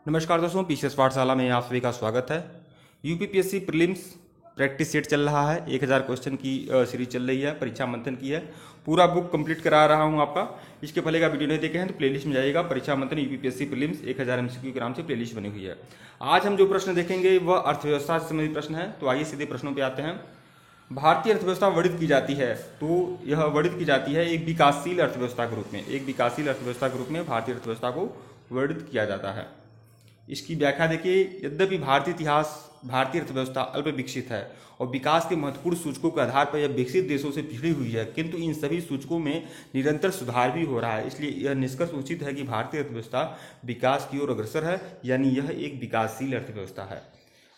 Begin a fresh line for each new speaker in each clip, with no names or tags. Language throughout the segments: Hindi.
नमस्कार दोस्तों, पीसीएस पाठशाला में आप सभी का स्वागत है। यूपीपीएससी प्रीलिम्स प्रैक्टिस सेट चल रहा है। 1000 क्वेश्चन की सीरीज चल रही है, परीक्षा मंथन की है। पूरा बुक कंप्लीट करा रहा हूं आपका। इसके पहले का वीडियो नहीं देखे हैं तो प्लेलिस्ट में जाइएगा। परीक्षा मंथन यूपीपीएससी प्रीलिम्स 1000 एमसीक्यू के नाम से प्लेलिस्ट बनी हुई है। आज हम जो प्रश्न देखेंगे वह अर्थव्यवस्था से संबंधित प्रश्न है। तो आइए सीधे प्रश्नों पर आते हैं। भारतीय अर्थव्यवस्था वर्णित की जाती है, तो यह वर्णित की जाती है एक विकासशील अर्थव्यवस्था के रूप में। एक विकासशील अर्थव्यवस्था के रूप में भारतीय अर्थव्यवस्था को वर्णित किया जाता है। इसकी व्याख्या देखिए, यद्यपि भारतीय अर्थव्यवस्था अल्प विकसित है और विकास के महत्वपूर्ण सूचकों के आधार पर यह विकसित देशों से पिछड़ी हुई है, किंतु इन सभी सूचकों में निरंतर सुधार भी हो रहा है। इसलिए यह निष्कर्ष उचित है कि भारतीय अर्थव्यवस्था विकास की ओर अग्रसर है, यानी यह एक विकासशील अर्थव्यवस्था है।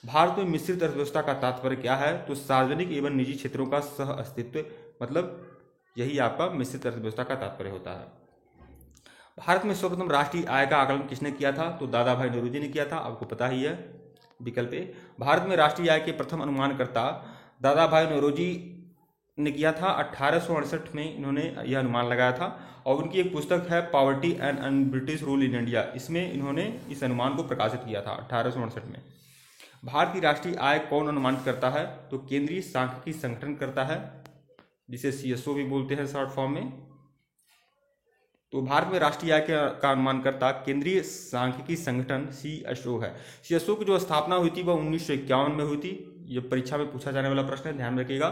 भारत में मिश्रित अर्थव्यवस्था का तात्पर्य क्या है? तो सार्वजनिक एवं निजी क्षेत्रों का सह अस्तित्व, मतलब यही आपका मिश्रित अर्थव्यवस्था का तात्पर्य होता है। भारत में सर्वप्रथम राष्ट्रीय आय का आकलन किसने किया था? तो दादा भाई नौरोजी ने किया था, आपको पता ही है। विकल्प ए, भारत में राष्ट्रीय आय के प्रथम अनुमानकर्ता दादा भाई नौरोजी ने किया था। 1868 में इन्होंने यह अनुमान लगाया था और उनकी एक पुस्तक है poverty and British rule in India, इसमें इन्होंने इस अनुमान को प्रकाशित किया था 1868 में। भारत की राष्ट्रीय आय कौन अनुमानित करता है? तो केंद्रीय सांख्यिकी संगठन करता है, जिसे सीएसओ भी बोलते हैं शॉर्ट फॉर्म में। तो भारत में राष्ट्रीय आय का अनुमानकर्ता केंद्रीय सांख्यिकी संगठन सीएसओ है। सीएसओ की जो स्थापना हुई थी वह 1951 में हुई थी। यह परीक्षा में पूछा जाने वाला प्रश्न है, ध्यान रखिएगा।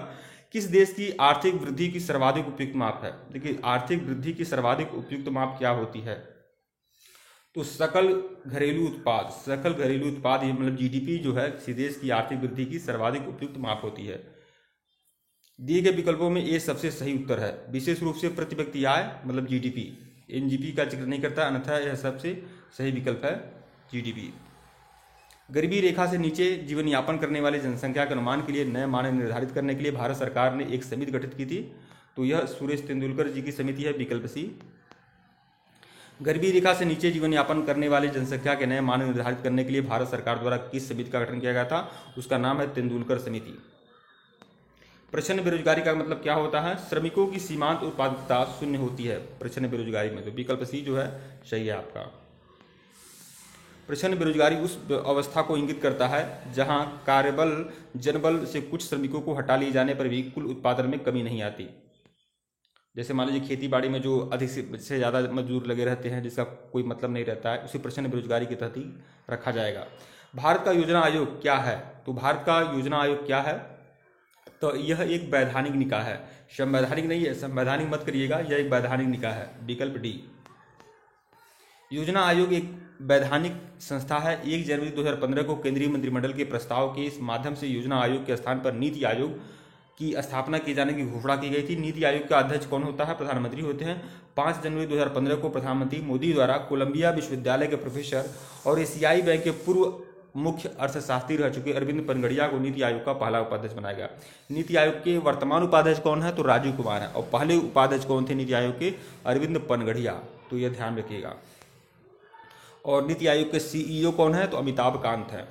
किस देश की आर्थिक वृद्धि की सर्वाधिक उपयुक्त माप है? देखिए, आर्थिक वृद्धि की सर्वाधिक उपयुक्त माप क्या होती है? तो सकल घरेलू उत्पाद ये मतलब जीडीपी जो है किसी देश की आर्थिक वृद्धि की सर्वाधिक उपयुक्त माप होती है। दिए गए विकल्पों में ये सबसे सही उत्तर है। विशेष रूप से प्रति व्यक्ति आय मतलब जीडीपी, एनजीपी का जिक्र नहीं करता, अन्यथा यह सबसे सही विकल्प है जीडीपी। गरीबी रेखा से नीचे जीवन यापन करने वाली जनसंख्या के अनुमान के लिए नए मानक निर्धारित करने के लिए भारत सरकार ने एक समिति गठित की थी। तो यह सुरेश तेंदुलकर जी की समिति है, विकल्प सी। गरीबी रेखा से नीचे जीवन यापन करने वाली जनसंख्या के नए मानक निर्धारित करने के लिए भारत सरकार द्वारा किस समिति का गठन किया गया था? उसका नाम है तेंदुलकर समिति। प्रच्छन्न बेरोजगारी का मतलब क्या होता है? श्रमिकों की सीमांत उत्पादकता शून्य होती है प्रच्छन्न बेरोजगारी में। तो विकल्प सी जो है सही है आपका। प्रच्छन्न बेरोजगारी उस अवस्था को इंगित करता है जहां कार्यबल जनबल से कुछ श्रमिकों को हटा लिए जाने पर भी कुल उत्पादन में कमी नहीं आती। जैसे मान लीजिए खेती बाड़ी में जो अधिक से ज़्यादा मजदूर लगे रहते हैं, जिसका कोई मतलब नहीं रहता है, उसे प्रच्छन्न बेरोजगारी के तहत ही रखा जाएगा। भारत का योजना आयोग क्या है? तो भारत का योजना आयोग क्या है? तो यह एक वैधानिक निकाय है, संवैधानिक नहीं है, संवैधानिक मत करिएगा, यह एक वैधानिक निकाय है, विकल्प डी। योजना आयोग एक वैधानिक संस्था है। 1 जनवरी 2015 को केंद्रीय मंत्रिमंडल के प्रस्ताव के इस माध्यम से योजना आयोग के स्थान पर नीति आयोग की स्थापना किए जाने की घोषणा की गई थी। नीति आयोग का अध्यक्ष कौन होता है? प्रधानमंत्री होते हैं। 5 जनवरी 2015 को प्रधानमंत्री मोदी द्वारा कोलंबिया विश्वविद्यालय के प्रोफेसर और एशियाई बैंक के पूर्व मुख्य अर्थशास्त्री रह चुके अरविंद पनगड़िया को नीति आयोग का पहला उपाध्यक्ष बनाया गया। नीति आयोग के वर्तमान उपाध्यक्ष कौन है? तो राजीव कुमार है। और पहले उपाध्यक्ष कौन थे नीति आयोग के? अरविंद पनगड़िया। तो यह ध्यान रखिएगा। और नीति आयोग के सीईओ कौन है? तो अमिताभ कांत है।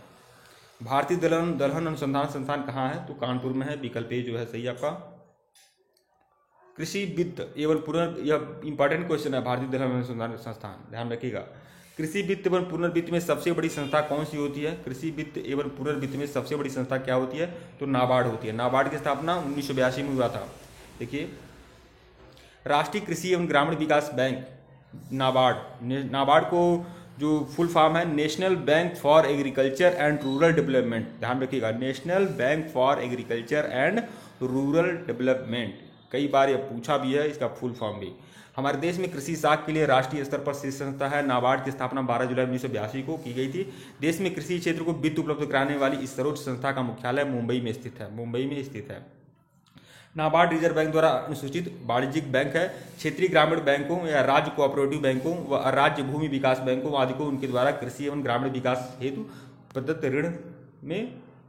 भारतीय दलहन अनुसंधान संस्थान कहाँ है? तो कानपुर में है, विकल्प ए जो है सही आपका। कृषि वित्त एवं यह इंपॉर्टेंट क्वेश्चन है। भारतीय दलहन अनुसंधान संस्थान, ध्यान रखिएगा। कृषि वित्त एवं पुनर्वित्त में सबसे बड़ी संस्था कौन सी होती है? कृषि वित्त एवं पुनर्वित्त में सबसे बड़ी संस्था क्या होती है? तो नाबार्ड होती है। नाबार्ड की स्थापना 1982 में हुआ था। देखिए, राष्ट्रीय कृषि एवं ग्रामीण विकास बैंक नाबार्ड को जो फुल फॉर्म है national bank for agriculture and rural development, ध्यान रखिएगा, national bank for agriculture and rural development. कई बार यह पूछा भी है, इसका फुल फॉर्म भी। हमारे देश में कृषि साख के लिए राष्ट्रीय स्तर पर शीर्ष संस्था है। नाबार्ड की स्थापना 12 जुलाई 1982 को की गई थी। देश में कृषि क्षेत्र को वित्त उपलब्ध कराने वाली इस सर्वोच्च संस्था का मुख्यालय मुंबई में स्थित है। नाबार्ड रिजर्व बैंक द्वारा अनुसूचित वाणिज्यिक बैंक है। क्षेत्रीय ग्रामीण बैंकों या राज्य कोऑपरेटिव बैंकों व राज्य भूमि विकास बैंकों आदि को उनके द्वारा कृषि एवं ग्रामीण विकास हेतु प्रदत्त ऋण में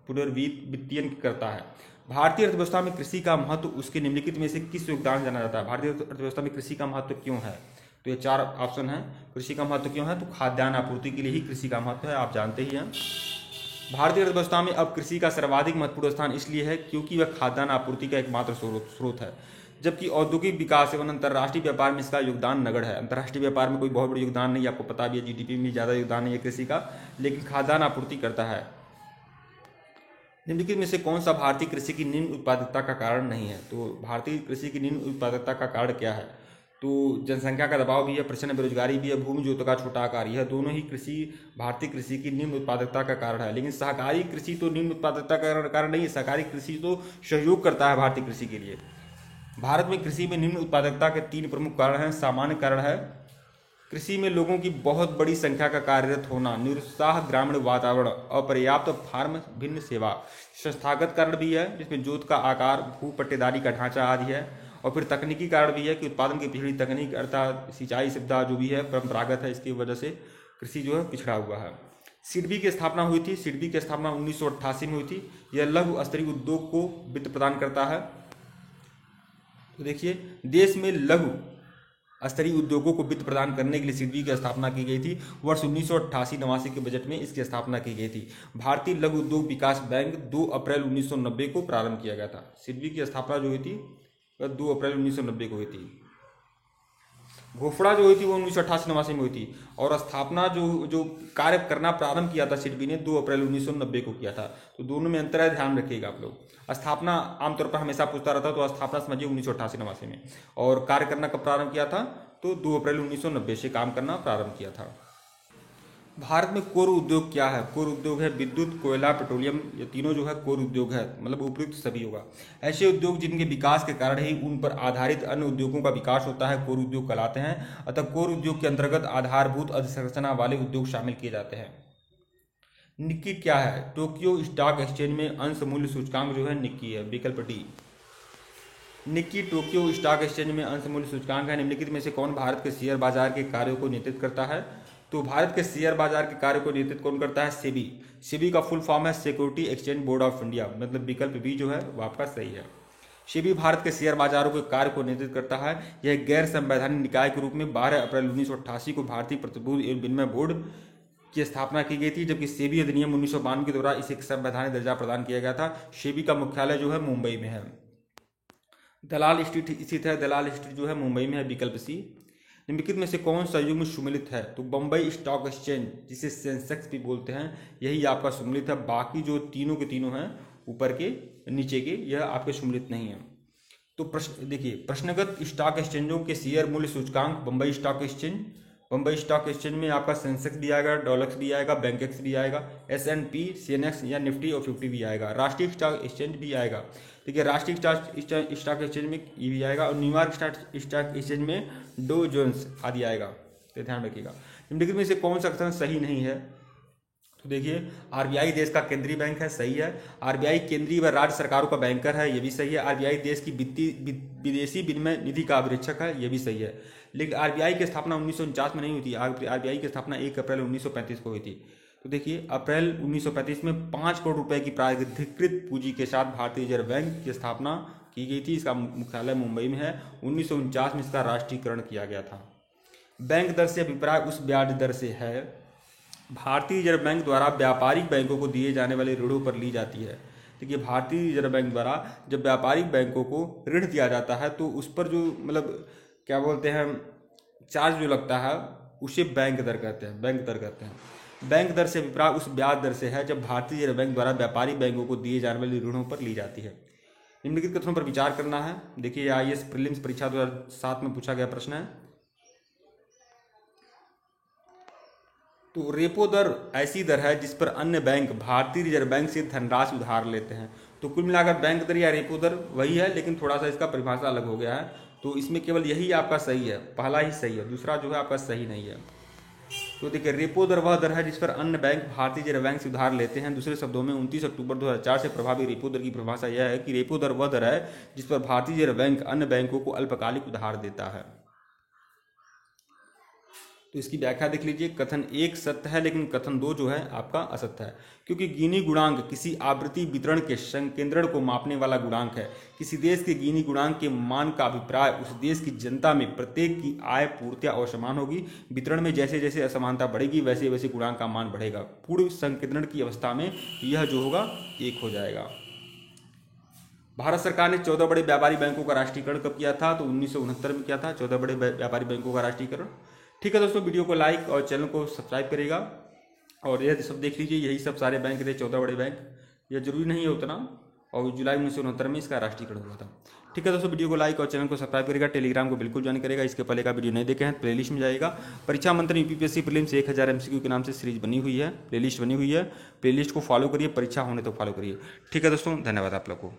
पुनर्वित्तीयन करता है। भारतीय अर्थव्यवस्था में कृषि का महत्व उसके निम्नलिखित में से किस योगदान जाना जाता है? भारतीय अर्थव्यवस्था में कृषि का महत्व क्यों है? तो ये 4 ऑप्शन है। कृषि का महत्व क्यों है? तो खाद्यान्न आपूर्ति के लिए ही कृषि का महत्व है, आप जानते ही हैं। भारतीय अर्थव्यवस्था में अब कृषि का सर्वाधिक महत्वपूर्ण स्थान इसलिए है क्योंकि वह खाद्यान्न आपूर्ति का एकमात्र स्रोत है। जबकि औद्योगिक विकास एवं अंतर्राष्ट्रीय व्यापार में इसका योगदान नगण्य है। अंतर्राष्ट्रीय व्यापार में कोई बहुत बड़ा योगदान नहीं, आपको पता भी है, जीडीपी में ज़्यादा योगदान नहीं है कृषि का, लेकिन खाद्यान्न आपूर्ति करता है। निम्नलिखित में से कौन सा भारतीय कृषि की निम्न उत्पादकता का कारण नहीं है? तो भारतीय कृषि की निम्न उत्पादकता का कारण क्या है? तो जनसंख्या का दबाव भी है, प्रचंड बेरोजगारी भी है, भूमि जोत का छोटा आकार, यह दोनों ही भारतीय कृषि की निम्न उत्पादकता का कारण है। लेकिन सहकारी कृषि तो निम्न उत्पादकता का कारण नहीं है, सहकारी कृषि तो सहयोग करता है भारतीय कृषि के लिए। भारत में कृषि में निम्न उत्पादकता के 3 प्रमुख कारण हैं। सामान्य कारण है कृषि में लोगों की बहुत बड़ी संख्या का कार्यरत होना, निरुत्साह ग्रामीण वातावरण, अपर्याप्त फार्म भिन्न सेवा। संस्थागत कारण भी है जिसमें जोत का आकार, भू पट्टेदारी का ढांचा आदि है। और फिर तकनीकी कारण भी है कि उत्पादन की पिछड़ी तकनीक अर्थात सिंचाई सुविधा जो भी है परंपरागत है, इसकी वजह से कृषि जो है पिछड़ा हुआ है। सिडबी की स्थापना हुई थी, सिडबी की स्थापना 1988 में हुई थी। यह लघु स्तरीय उद्योग को वित्त प्रदान करता है। तो देखिए, देश में लघु स्तरीय उद्योगों को वित्त प्रदान करने के लिए सिडबी की स्थापना की गई थी। वर्ष 1988-89 के बजट में इसकी स्थापना की गई थी। भारतीय लघु उद्योग विकास बैंक 2 अप्रैल 1990 को प्रारंभ किया गया था। सिडबी की स्थापना जो हुई थी वह 2 अप्रैल 1990 को हुई थी। घोषणा जो हुई थी वो 1988-89 में हुई थी, और स्थापना जो कार्य करना प्रारंभ किया था सिडबी ने 2 अप्रैल 1990 को किया था। तो दोनों में अंतर है, ध्यान रखिएगा आप लोग। स्थापना आमतौर पर हमेशा पूछता रहता, तो स्थापना समझिए 1988-89 में, और कार्य करना कब प्रारंभ किया था? तो 2 अप्रैल 1990 से काम करना प्रारंभ किया था। भारत में कोर उद्योग क्या है? कोर उद्योग है विद्युत, कोयला, पेट्रोलियम, ये तीनों जो है कोर उद्योग है, मतलब उपयुक्त सभी होगा। ऐसे उद्योग जिनके विकास के कारण ही उन पर आधारित अन्य उद्योगों का विकास होता है कोर उद्योग कहलाते हैं। अतः कोर उद्योग के अंतर्गत आधारभूत अधोसंरचना वाले उद्योग शामिल किए जाते हैं। निक्की क्या है? टोक्यो स्टॉक एक्सचेंज में अंश मूल्य सूचकांक जो है निक्की है, विकल्प D. Nikki Tokyo stock exchange में अंश मूल्य सूचकांक है। निम्नलिखित में से कौन भारत के शेयर बाजार के कार्यों को नियंत्रित करता है? तो भारत के शेयर बाजार के कार्य को नियंत्रित कौन करता है? सेबी। सेबी का फुल फॉर्म है security exchange board of India, मतलब विकल्प बी जो है वो आपका सही है। सेबी भारत के शेयर बाजारों के कार्य को नियंत्रित करता है। यह गैर संवैधानिक निकाय के रूप में 12 अप्रैल 1988 को भारतीय प्रतिभूति एवं विनिमय बोर्ड की स्थापना की गई थी, जबकि सेबी अधिनियम 1992 के द्वारा इसे एक संवैधानिक दर्जा प्रदान किया गया था। सेबी का मुख्यालय जो है मुंबई में है। दलाल स्ट्रीट स्थित है, दलाल स्ट्रीट जो है मुंबई में है, विकल्प सी। निम्नलिखित में से कौन संयुग में सम्मिलित है? तो बम्बई स्टॉक एक्सचेंज, जिसे सेंसेक्स भी बोलते हैं, यही आपका सम्मिलित है। बाकी जो तीनों के तीनों हैं ऊपर के नीचे के, यह आपके सम्मिलित नहीं है। तो देखिए, प्रश्नगत स्टॉक एक्सचेंजों के शेयर मूल्य सूचकांक बम्बई स्टॉक एक्सचेंज में आपका सेंसेक्स भी आएगा, डॉलक्स भी आएगा, बैंकेक्स भी आएगा, S&P, CNX या निफ्टी और 50 भी आएगा, राष्ट्रीय स्टॉक एक्सचेंज भी आएगा। ठीक है, राष्ट्रीय स्टॉक एक्सचेंज में ये भी आएगा, और न्यूयॉर्क स्टॉक एक्सचेंज में डो जोन्स आदि आएगा। तो ध्यान रखिएगा। निम्नलिखित में से कौन सा कथन सही नहीं है? तो देखिए, आरबीआई देश का केंद्रीय बैंक है, सही है। आरबीआई केंद्रीय व राज्य सरकारों का बैंकर है, ये भी सही है। आरबीआई देश की विदेशी विनिमय निधि का अभिरक्षक है, ये भी सही है। लेकिन आरबीआई की स्थापना 1949 में नहीं हुई थी। आरबीआई की स्थापना 1 अप्रैल 1935 को हुई थी। तो देखिए, अप्रैल 1935 में 5 करोड़ रुपए की प्राधिकृत पूंजी के साथ भारतीय रिजर्व बैंक की स्थापना की गई थी। इसका मुख्यालय मुंबई में है। 1949 में इसका राष्ट्रीयकरण किया गया था। बैंक दर से अभिप्राय उस ब्याज दर से है भारतीय रिजर्व बैंक द्वारा व्यापारिक बैंकों को दिए जाने वाले ऋणों पर ली जाती है। देखिए, भारतीय रिजर्व बैंक द्वारा जब व्यापारिक बैंकों को ऋण दिया जाता है तो उस पर जो मतलब क्या बोलते हैं चार्ज जो लगता है उसे बैंक दर कहते हैं। बैंक दर से अभिप्राय उस ब्याज दर से है जब भारतीय रिजर्व बैंक द्वारा व्यापारिक बैंकों को दिए जाने वाले ऋणों पर ली जाती है। निम्नलिखित कथनों पर विचार करना है। देखिए, IAS प्रीलिम्स परीक्षा 2007 में पूछा गया प्रश्न है। तो रेपो दर ऐसी दर है जिस पर अन्य बैंक भारतीय रिजर्व बैंक से धनराशि उधार लेते हैं। तो कुल मिलाकर बैंक दर या रेपो दर वही है, लेकिन थोड़ा सा इसका परिभाषा अलग हो गया है। तो इसमें केवल यही आपका सही है, पहला ही सही है, दूसरा जो है आपका सही नहीं है। तो देखिए, रेपो दर वह दर है जिस पर अन्य बैंक भारतीय रिजर्व बैंक से उधार लेते हैं। दूसरे शब्दों में 29 अक्टूबर 2004 से प्रभावी रेपो दर की परिभाषा यह है कि रेपो दर वह दर है जिस पर भारतीय रिजर्व बैंक अन्य बैंकों को अल्पकालिक उधार देता है। तो इसकी व्याख्या देख लीजिए। कथन 1 सत्य है, लेकिन कथन 2 जो है आपका असत्य है, क्योंकि गिनी गुणांक किसी आवृत्ति वितरण के संकेंद्रण को मापने वाला गुणांक है। किसी देश के गिनी गुणांक के मान का अभिप्राय उस देश की जनता में प्रत्येक की आय पूर्तियां असमान होगी। वितरण में जैसे जैसे असमानता बढ़ेगी वैसे वैसे गुणांक का मान बढ़ेगा। पूर्ण संकेंद्रण की अवस्था में यह जो होगा 1 हो जाएगा। भारत सरकार ने 14 बड़े व्यापारी बैंकों का राष्ट्रीयकरण कब किया था? तो 1969 में किया था 14 बड़े व्यापारी बैंकों का राष्ट्रीयकरण। ठीक है दोस्तों, वीडियो को लाइक और चैनल को सब्सक्राइब करेगा। और ये सब देख लीजिए, यही सब सारे बैंक थे 14 बड़े बैंक। ये जरूरी नहीं है उतना। और जुलाई 1969 में इसका राष्ट्रीयकरण हुआ था। ठीक है दोस्तों, वीडियो को लाइक और चैनल को सब्सक्राइब करेगा। टेलीग्राम को बिल्कुल ज्वाइन करेगा। इसके पहले का वीडियो नहीं देखे हैं, प्लेलिस्ट में जाएगा। परीक्षा मंथन यूपीपीएससी प्रीलिम्स 1000 MCQ के नाम से सीरीज बनी हुई है, प्लेलिस्ट बनी हुई है। प्लेलिस्ट को फॉलो करिए, परीक्षा होने तो फॉलो करिए। ठीक है दोस्तों, धन्यवाद आप लोग को।